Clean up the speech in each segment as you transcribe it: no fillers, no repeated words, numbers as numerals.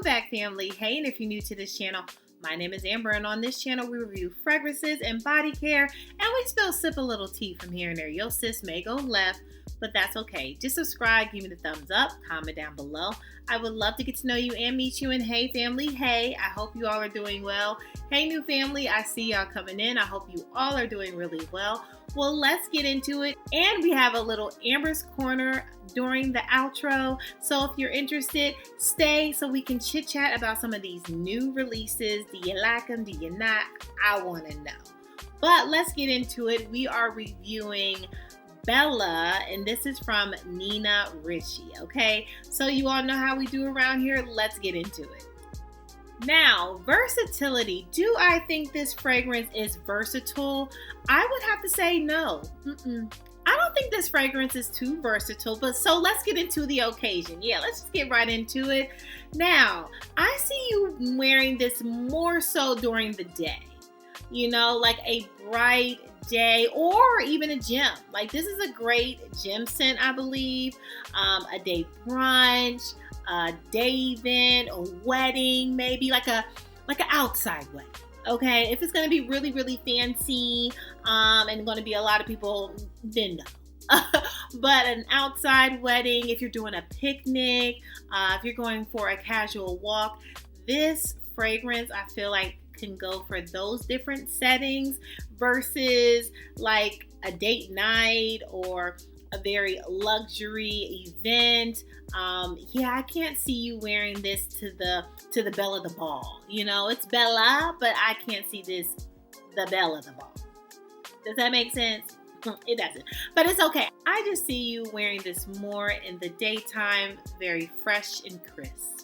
Welcome back, family. Hey, and if you're new to this channel, my name is Amber, and on this channel we review fragrances and body care, and we still sip a little tea from here and there. Your sis may go left, but that's okay. Just subscribe, give me the thumbs up, comment down below. I would love to get to know you and meet you. And hey, family, hey, I hope you all are doing well. Hey, new family, I see y'all coming in. I hope you all are doing really well. Well, let's get into it. And we have a little Amber's Corner during the outro. So if you're interested, stay so we can chit chat about some of these new releases. Do you like them? Do you not? I want to know. But let's get into it. We are reviewing Bella, and this is from Nina Ricci, okay? So you all know how we do around here. Let's get into it. Now, versatility. Do I think this fragrance is versatile? I would have to say no. I don't think this fragrance is too versatile, but so let's get into the occasion. Yeah, let's just get right into it. Now, I see you wearing this more so during the day. You know, like a bright day or even a gym. Like this is a great gym scent, I believe. A day brunch, a day event, a wedding, maybe like an outside wedding. Okay, if it's gonna be really, really fancy, and gonna be a lot of people, then no. But an outside wedding, if you're doing a picnic, if you're going for a casual walk, this fragrance I feel like can go for those different settings versus like a date night or a very luxury event. Yeah, I can't see you wearing this to the belle of the ball. You know, it's Bella, but I can't see this the belle of the ball. Does that make sense? It doesn't, but it's okay. I just see you wearing this more in the daytime, very fresh and crisp.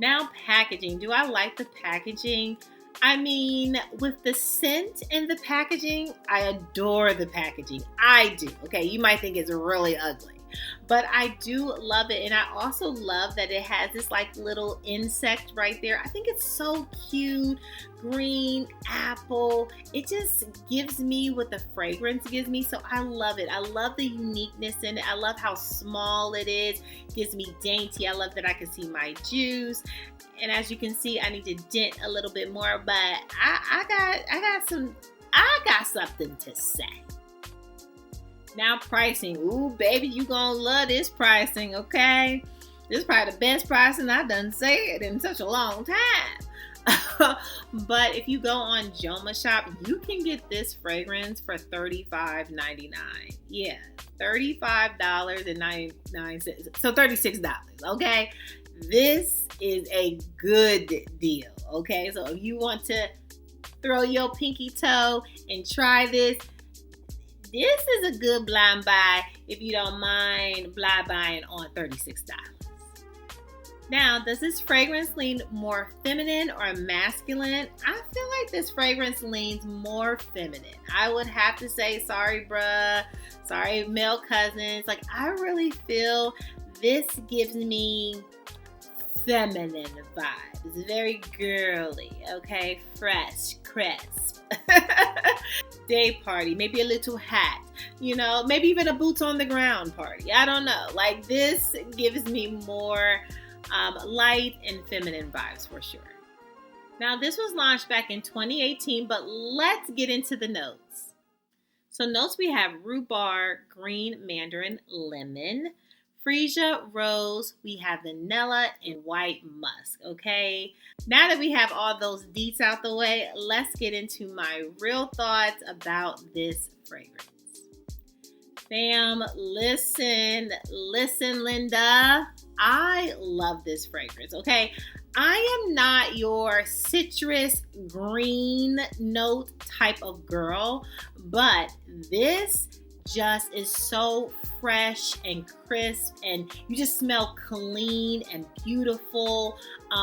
Now, packaging. Do I like the packaging? I mean, with the scent and the packaging, I adore the packaging. I do. Okay, you might think it's really ugly, but I do love it. And I also love that it has this like little insect right there. I think it's so cute. Green, apple. It just gives me what the fragrance gives me. So I love it. I love the uniqueness in it. I love how small it is. It gives me dainty. I love that I can see my juice. And as you can see, I need to dent a little bit more, but I got something to say. Now, pricing. Ooh, baby, you gonna love this pricing, okay? This is probably the best pricing I've done said in such a long time. But if you go on Joma Shop, you can get this fragrance for $35.99. Yeah, $35.99. So $36, okay? This is a good deal, okay? So if you want to throw your pinky toe and try this, this is a good blind buy if you don't mind blind buying on $36. Now, does this fragrance lean more feminine or masculine? I feel like this fragrance leans more feminine. I would have to say, sorry, bruh. Sorry, male cousins. Like, I really feel this gives me feminine vibes. It's very girly, okay? Fresh, crisp. Day party, maybe a little hat, you know, maybe even a boots on the ground party. I don't know. Like this gives me more light and feminine vibes for sure. Now this was launched back in 2018, but let's get into the notes. So notes, we have rhubarb, green mandarin, lemon, freesia, rose, we have vanilla, and white musk, okay? Now that we have all those deets out the way, let's get into my real thoughts about this fragrance. Fam, listen, Linda. I love this fragrance, okay? I am not your citrus green note type of girl, but this just is so fresh and crisp, and you just smell clean and beautiful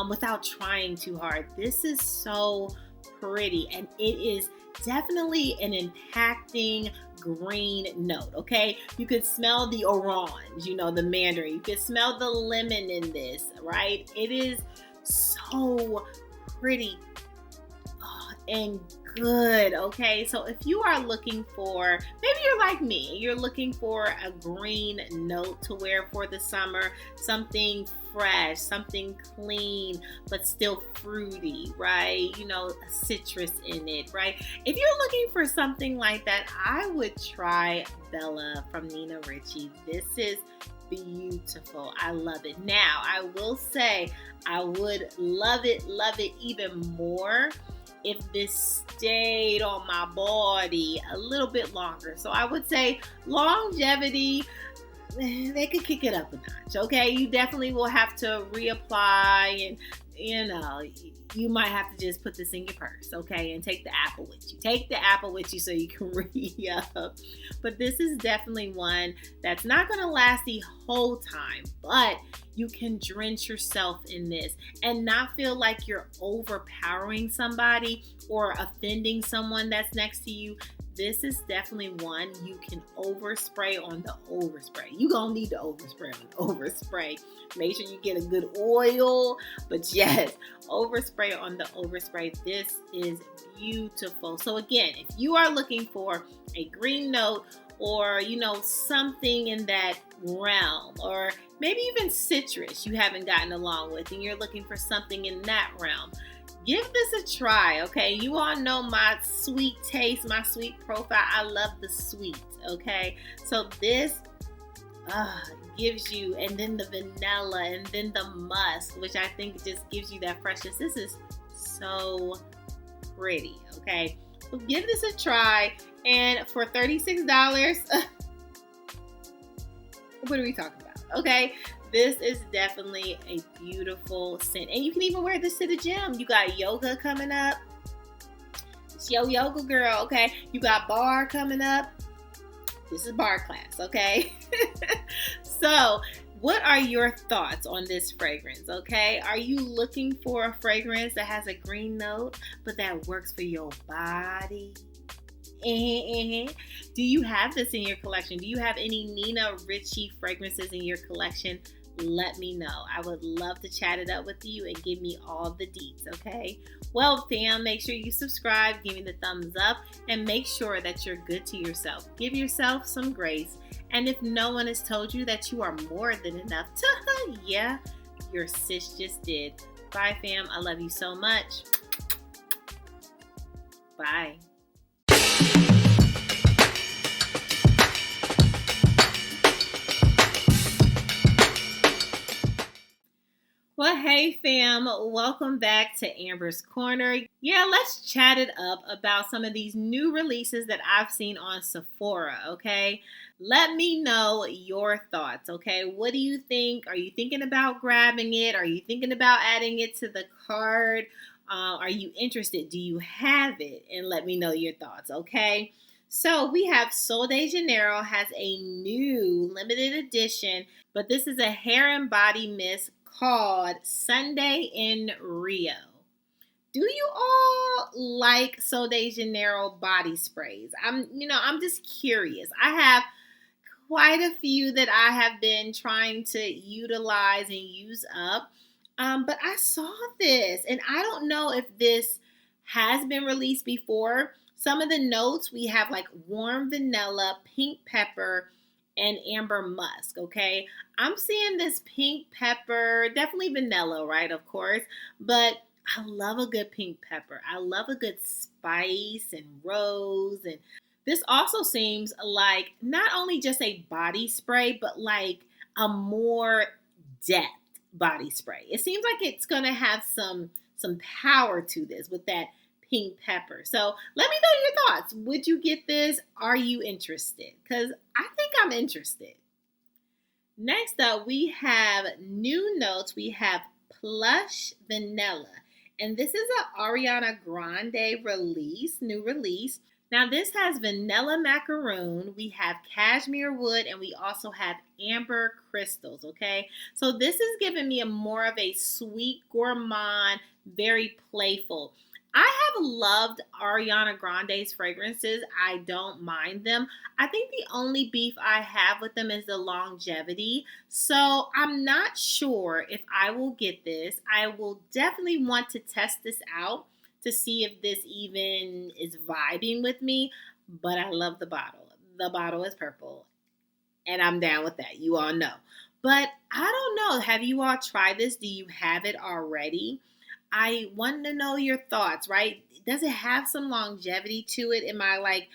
without trying too hard. This is so pretty, and it is definitely an impacting green note, okay? You could smell the orange, you know, the mandarin. You could smell the lemon in this, right? It is so pretty and good, okay? So if you are looking for, maybe you're like me, you're looking for a green note to wear for the summer, something fresh, something clean, but still fruity, right? You know, a citrus in it, right? If you're looking for something like that, I would try Bella from Nina Ricci. This is beautiful. I love it. Now, I will say I would love it even more if this stayed on my body a little bit longer. So I would say longevity, they could kick it up a notch. Okay, you definitely will have to reapply, and you might have to just put this in your purse, okay, and take the apple with you. Take the apple with you so you can re-up. But this is definitely one that's not going to last the whole time, but you can drench yourself in this and not feel like you're overpowering somebody or offending someone that's next to you. This is definitely one you can overspray on the overspray. You're going to need to overspray on the overspray. Make sure you get a good oil. But yes, overspray on the overspray. This is beautiful. So again, if you are looking for a green note or, something in that realm, or maybe even citrus you haven't gotten along with and you're looking for something in that realm, give this a try, okay? You all know my sweet taste, my sweet profile. I love the sweet, okay? So this gives you, and then the vanilla, and then the musk, which I think just gives you that freshness. This is so pretty, okay? So give this a try, and for $36, what are we talking about, okay? This is definitely a beautiful scent. And you can even wear this to the gym. You got yoga coming up. It's your yoga girl, okay? You got bar coming up. This is bar class, okay? So, what are your thoughts on this fragrance, okay? Are you looking for a fragrance that has a green note, but that works for your body? Do you have this in your collection? Do you have any Nina Ricci fragrances in your collection? Let me know. I would love to chat it up with you and give me all the deets, okay? Well, fam, make sure you subscribe, give me the thumbs up, and make sure that you're good to yourself. Give yourself some grace. And if no one has told you that you are more than enough, yeah, your sis just did. Bye, fam. I love you so much. Bye. Well, hey fam, welcome back to Amber's Corner. Yeah, let's chat it up about some of these new releases that I've seen on Sephora, okay? Let me know your thoughts, okay? What do you think? Are you thinking about grabbing it? Are you thinking about adding it to the cart? Are you interested? Do you have it? And let me know your thoughts, okay? So we have Sol de Janeiro has a new limited edition, but this is a hair and body mist called Sunday in Rio. Do you all like Sol de Janeiro body sprays? I'm just curious. I have quite a few that I have been trying to utilize and use up. But I saw this, and I don't know if this has been released before. Some of the notes we have like warm vanilla, pink pepper, and amber musk, okay? I'm seeing this pink pepper, definitely vanilla, right, of course, but I love a good pink pepper. I love a good spice and rose, and this also seems like not only just a body spray, but like a more depth body spray. It seems like it's gonna have some power to this with that pink pepper. So let me know your thoughts. Would you get this? Are you interested? Because I think I'm interested. Next up, we have new notes. We have Plush Vanilla. And this is an Ariana Grande new release. Now this has vanilla macaroon, we have cashmere wood, and we also have amber crystals, okay? So this is giving me more of a sweet gourmand, very playful. I have loved Ariana Grande's fragrances. I don't mind them. I think the only beef I have with them is the longevity. So I'm not sure if I will get this. I will definitely want to test this out to see if this even is vibing with me, but I love the bottle. The bottle is purple, and I'm down with that. You all know. But I don't know. Have you all tried this? Do you have it already? I want to know your thoughts, right? Does it have some longevity to it? Am I like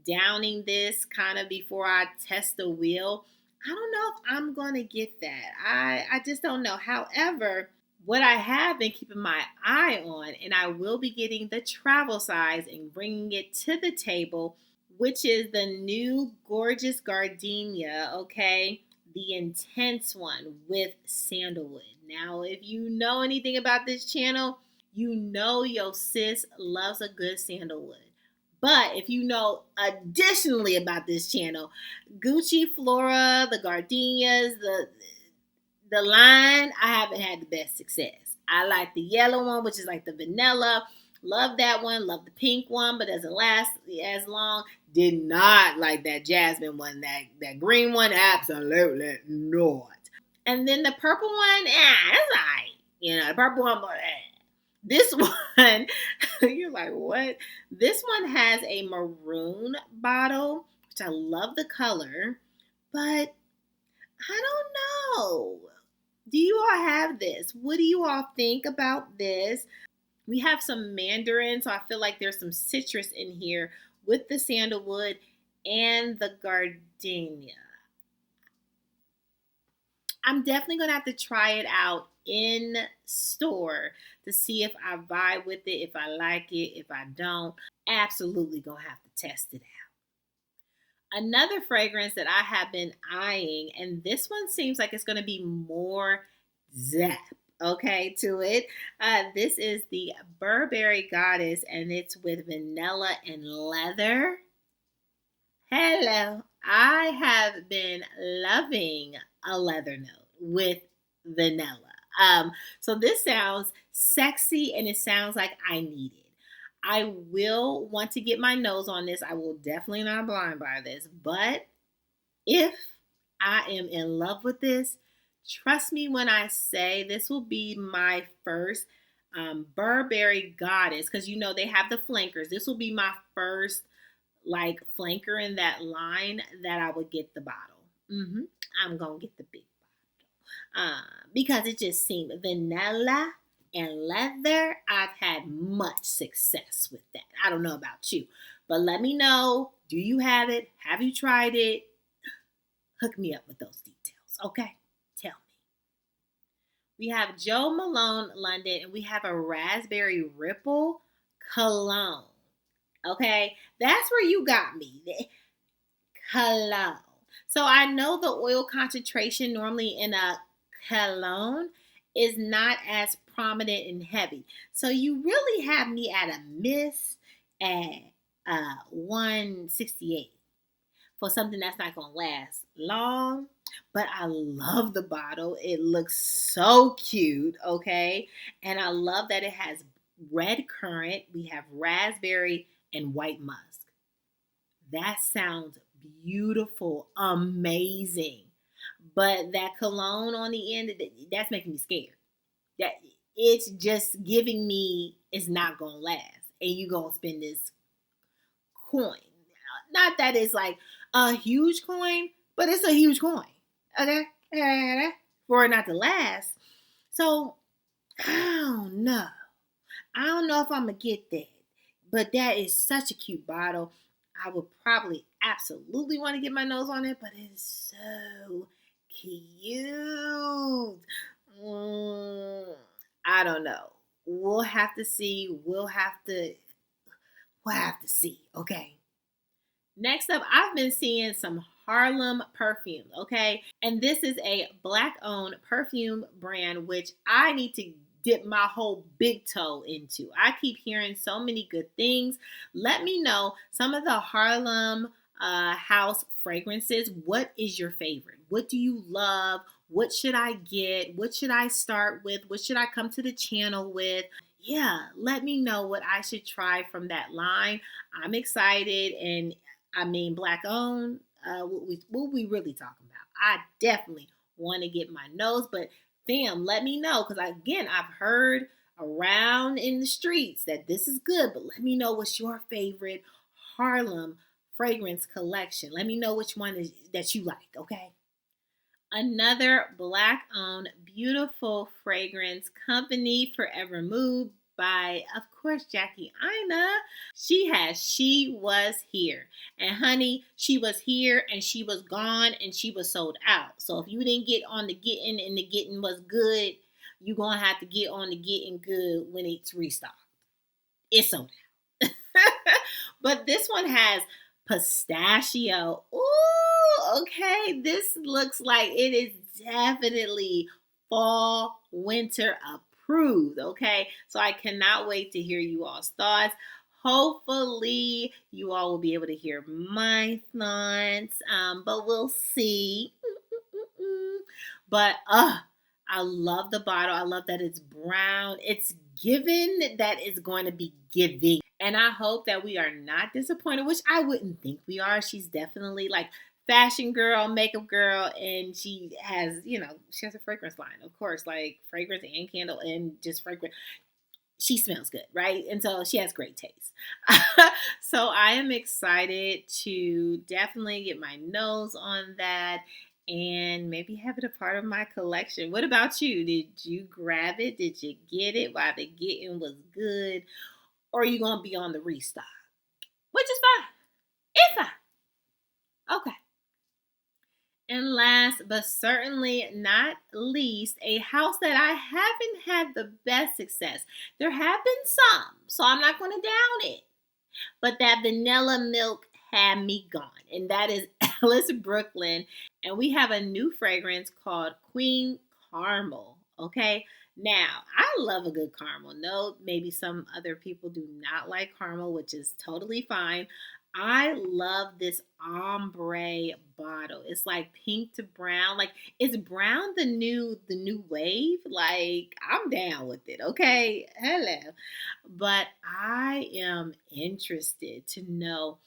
downing this kind of before I test the wheel? I don't know if I'm going to get that. I just don't know. However, what I have been keeping my eye on, and I will be getting the travel size and bringing it to the table, which is the new gorgeous gardenia, okay? The intense one with sandalwood. Now, if you know anything about this channel, you know your sis loves a good sandalwood. But if you know additionally about this channel, Gucci Flora, the gardenias, the line, I haven't had the best success. I like the yellow one, which is like the vanilla. Love that one. Love the pink one, but doesn't last as long. Did not like that jasmine one. That green one, absolutely not. And then the purple one, that's all right. You know, the purple one, but this one, you're like, what? This one has a maroon bottle, which I love the color, but I don't know. Do you all have this? What do you all think about this? We have some mandarin, so I feel like there's some citrus in here with the sandalwood and the gardenia. I'm definitely going to have to try it out in store to see if I vibe with it, if I like it, if I don't. Absolutely going to have to test it out. Another fragrance that I have been eyeing, and this one seems like it's going to be more zap, okay, to it. This is the Burberry Goddess, and it's with vanilla and leather. Hello. I have been loving a leather note with vanilla. So this sounds sexy and it sounds like I need it. I will want to get my nose on this. I will definitely not blind buy this. But if I am in love with this, trust me when I say this will be my first Burberry Goddess, because you know they have the flankers. This will be my first like flanker in that line that I would get the bottle. I'm gonna get the big bottle because it just seemed vanilla and leather. I've had much success with that. I don't know about you, but let me know. Do you have it? Have you tried it? Hook me up with those details, okay? Tell me. We have Joe Malone London, and we have a raspberry ripple cologne. Okay, that's where you got me. Cologne. So I know the oil concentration normally in a cologne is not as prominent and heavy. So you really have me at a miss at 168 for something that's not going to last long. But I love the bottle. It looks so cute, okay? And I love that it has red currant. We have raspberry and white musk. That sounds beautiful, amazing. But that cologne on the end, that's making me scared. That it's just giving me it's not gonna last, and you gonna spend this coin. Not that it's like a huge coin, but it's a huge coin. Okay, for it not to last. So I don't know. I don't know if I'm gonna get that. But that is such a cute bottle. I would probably absolutely want to get my nose on it, but it's so cute. I don't know. We'll have to see. We'll have to see. Okay. Next up, I've been seeing some Harlem perfumes, okay? And this is a Black-owned perfume brand, which I need to dip my whole big toe into. I keep hearing so many good things. Let me know some of the Harlem house fragrances. What is your favorite? What do you love? What should I get? What should I start with? What should I come to the channel with? Yeah, let me know what I should try from that line. I'm excited, and I mean, Black owned. What we really talking about? I definitely want to get my nose, but fam, let me know, because again, I've heard around in the streets that this is good, but let me know what's your favorite Harlem fragrance collection. Let me know which one is that you like, okay? Another black owned beautiful fragrance company, Forever Mood by, of course, Jackie Ina. She was here. And honey, she was here and she was gone and she was sold out. So if you didn't get on the getting and the getting was good, you're going to have to get on the getting good when it's restocked. It's sold out. But this one has pistachio. Ooh, okay. This looks like it is definitely fall, winter approved. Okay. So I cannot wait to hear you all's thoughts. Hopefully, you all will be able to hear my thoughts, but we'll see. But I love the bottle. I love that it's brown. It's given that it's going to be giving. And I hope that we are not disappointed, which I wouldn't think we are. She's definitely like fashion girl, makeup girl, and she has, she has a fragrance line, of course, like fragrance and candle and just fragrance. She smells good, right? And so she has great taste. So I am excited to definitely get my nose on that and maybe have it a part of my collection. What about you? Did you grab it? Did you get it while the getting was good? Or are you going to be on the restock? Which is fine. It's fine. Okay. And last but certainly not least, a house that I haven't had the best success. There have been some, so I'm not going to down it. But that vanilla milk had me gone. And that is Ellis Brooklyn. And we have a new fragrance called Queen Caramel. Okay. Now, I love a good caramel. No, maybe some other people do not like caramel, which is totally fine. I love this ombre bottle. It's like pink to brown. Like, is brown the new wave? Like, I'm down with it. Okay. Hello. But I am interested to know,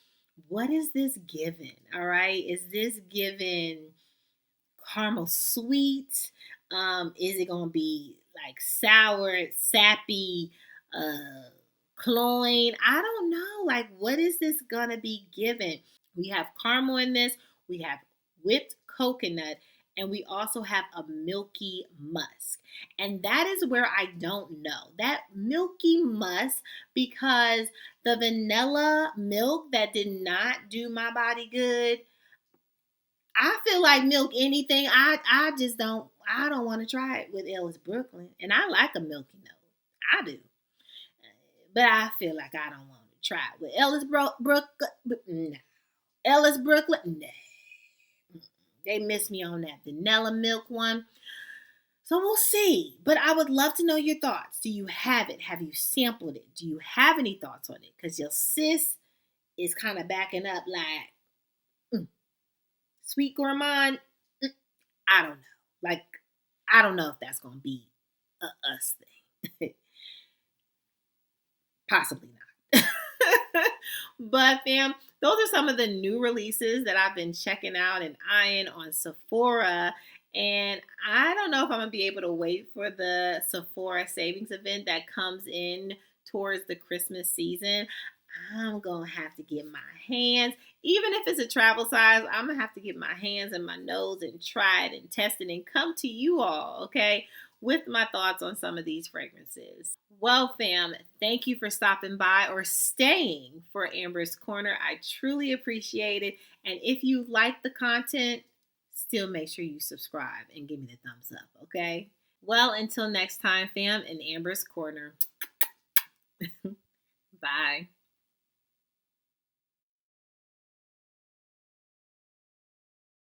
what is this given? All right. Is this given caramel sweet? Is it gonna be like sour, sappy, cloying? I don't know. Like, what is this gonna be given? We have caramel in this. We have whipped coconut, and we also have a milky musk. And that is where I don't know. That milky musk, because the vanilla milk that did not do my body good. I feel like milk anything. I don't want to try it with Ellis Brooklyn. And I like a milky note. I do. But I feel like I don't want to try it with Brooklyn. No. Ellis Brooklyn. No. They missed me on that vanilla milk one. So we'll see. But I would love to know your thoughts. Do you have it? Have you sampled it? Do you have any thoughts on it? Because your sis is kind of backing up like, Sweet Gourmand, I don't know. Like, I don't know if that's going to be a us thing. Possibly not. But, fam, those are some of the new releases that I've been checking out and eyeing on Sephora. And I don't know if I'm going to be able to wait for the Sephora savings event that comes in towards the Christmas season. I'm going to have to get my hands, even if it's a travel size, I'm going to have to get my hands and my nose and try it and test it and come to you all, okay, with my thoughts on some of these fragrances. Well, fam, thank you for stopping by or staying for Amber's Corner. I truly appreciate it. And if you like the content, still make sure you subscribe and give me the thumbs up, okay? Well, until next time, fam, in Amber's Corner. Bye.